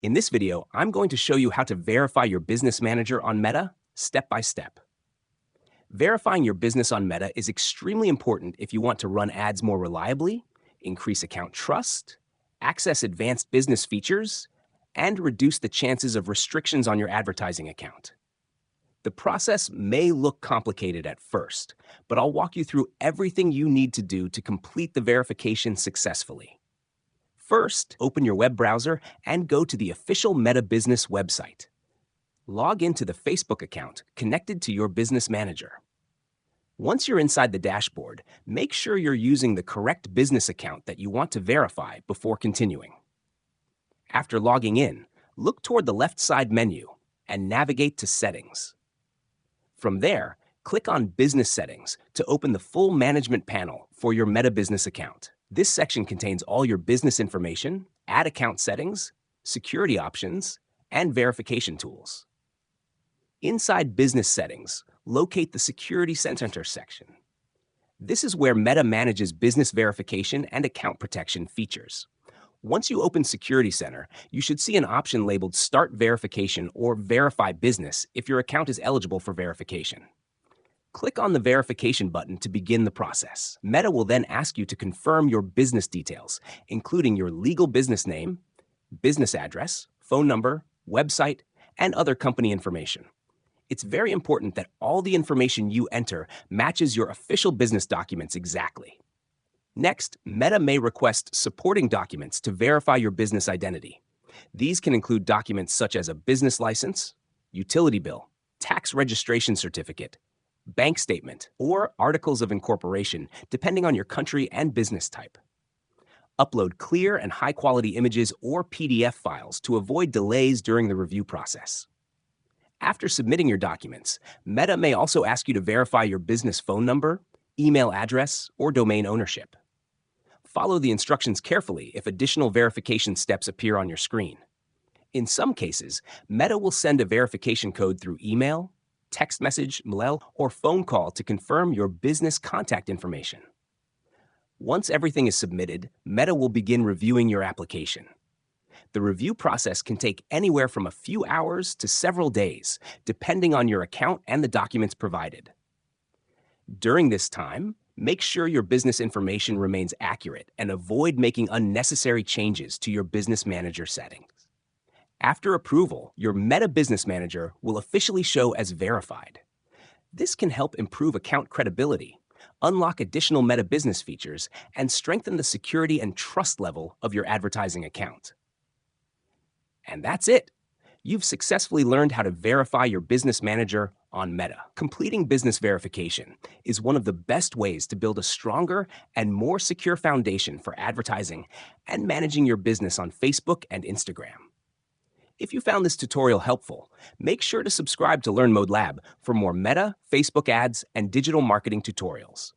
In this video, I'm going to show you how to verify your business manager on Meta step by step. Verifying your business on Meta is extremely important if you want to run ads more reliably, increase account trust, access advanced business features, and reduce the chances of restrictions on your advertising account. The process may look complicated at first, but I'll walk you through everything you need to do to complete the verification successfully. First, open your web browser and go to the official Meta Business website. Log into the Facebook account connected to your business manager. Once you're inside the dashboard, make sure you're using the correct business account that you want to verify before continuing. After logging in, look toward the left side menu and navigate to Settings. From there, click on Business Settings to open the full management panel for your Meta Business account. This section contains all your business information, ad account settings, security options, and verification tools. Inside Business Settings, locate the Security Center section. This is where Meta manages business verification and account protection features. Once you open Security Center, you should see an option labeled Start Verification or Verify Business if your account is eligible for verification. Click on the verification button to begin the process. Meta will then ask you to confirm your business details, including your legal business name, business address, phone number, website, and other company information. It's very important that all the information you enter matches your official business documents exactly. Next, Meta may request supporting documents to verify your business identity. These can include documents such as a business license, utility bill, tax registration certificate, bank statement, or articles of incorporation, depending on your country and business type. Upload clear and high-quality images or PDF files to avoid delays during the review process. After submitting your documents, Meta may also ask you to verify your business phone number, email address, or domain ownership. Follow the instructions carefully if additional verification steps appear on your screen. In some cases, Meta will send a verification code through email, text message, mail, or phone call to confirm your business contact information. Once everything is submitted, Meta will begin reviewing your application. The review process can take anywhere from a few hours to several days, depending on your account and the documents provided. During this time, make sure your business information remains accurate and avoid making unnecessary changes to your business manager settings. After approval, your Meta Business Manager will officially show as verified. This can help improve account credibility, unlock additional Meta Business features, and strengthen the security and trust level of your advertising account. And that's it. You've successfully learned how to verify your business manager on Meta. Completing business verification is one of the best ways to build a stronger and more secure foundation for advertising and managing your business on Facebook and Instagram. If you found this tutorial helpful, make sure to subscribe to LearnModelab for more Meta, Facebook ads, and digital marketing tutorials.